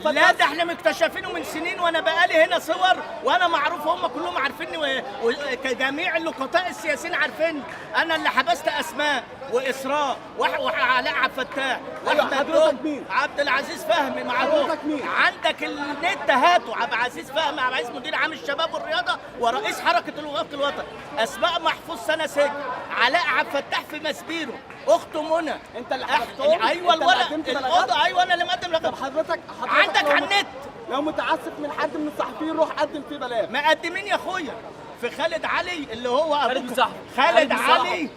عفان. لا ده احنا مكتشفينه من سنين، وانا بقالي هنا صور وانا معروف، هم كلهم عارفيني وجميع اللقطاء السياسيين عارفيني. انا اللي حبست اسماء واسراء وعلاء عبد الفتاح حضرتك مين؟ عبد العزيز فهمي معروف. حضرتك مين؟ عندك النت هاته عبد العزيز فهمي، عبد العزيز مدير عام الشباب والرياضه ورئيس حركه الوقت الوطني. اسماء محفوظ سنه سجن. علاء عبد الفتاح في مسبيرو. اخته منى. انت اللي حضرتهم؟ ايوه انت اللي الولد قدمت بلاغات؟ الاوضه. ايوه انا اللي مقدم طب لغايه. حضرتك عندك لو على النت لو متعسف من حد من الصحفيين روح قدم فيه بلاغ. مقدمين يا اخويا في خالد علي اللي هو خالد مصطفى. خالد مصطفى. علي.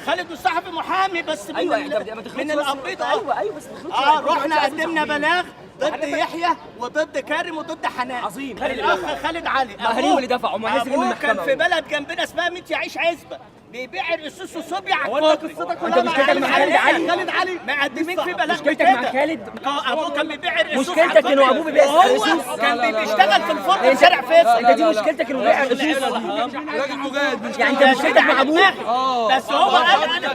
خالد مصطفى محامي بس من ايوه من الابيض. ايوه بس ما رحنا قدمنا بلاغ ضد يحيى وضد كارم وضد حنان. عظيم. الاخ خالد علي مهريم اللي دفعوا ما نازل من ابوه المحكمه. كان في بلد جنبنا اسمها 100 يعيش عزبه بيبيع الاسوس وصوبيا على هو انت الكوبري. قصتك انت كلها مشكلتك مع خالد علي؟ خالد علي مقدمين في بلاغ مشكلتك بكده. مع خالد؟ ابوه كان بيبيع الاسوس. مشكلتك انه ابوه بيبيع الاسوس؟ هو كان بيشتغل في الفرن في شارع فيصل. انت دي مشكلتك انه بيبيع الاسوس؟ راجل مجاهد يعني انت مشكلتك مع ابوه؟ بس هو قال انا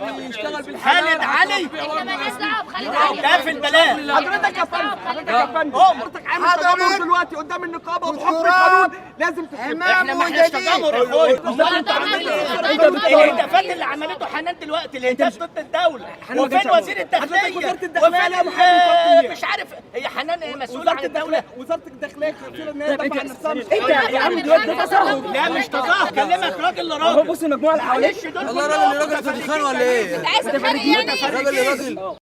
خالد علي احنا مالناش دعوه بخالد علي. ده في البلاغ. حضرتك يا فندم، حضرتك يا فندم، هم. حضرتك عامل تجمهر دلوقتي قدام النقابه وبحكم القانون لازم تسلم. احنا ما احناش تجمهر يا اخويا. انت عامل ايه؟ الهتافات اللي عملته حنان دلوقتي الهتاف ضد الدوله. وفين وزير الداخليه؟ حضرتك وزارة الداخلية يا وفين محمد مش عارف هي حنان ايه مسؤوله عن الدوله؟ وزاره الداخليه كتير ان هي تدافع عن نفسها. مش انت يا عم دلوقتي ده تظاهر. لا مش تظاهر، كلمك راجل اهو لراجل. بص المجموعه اللي حواليك. معلش دول والله كلهم راجل في الخان ولا ايه؟ انت عايز تتخانق يعني؟ راجل لراجل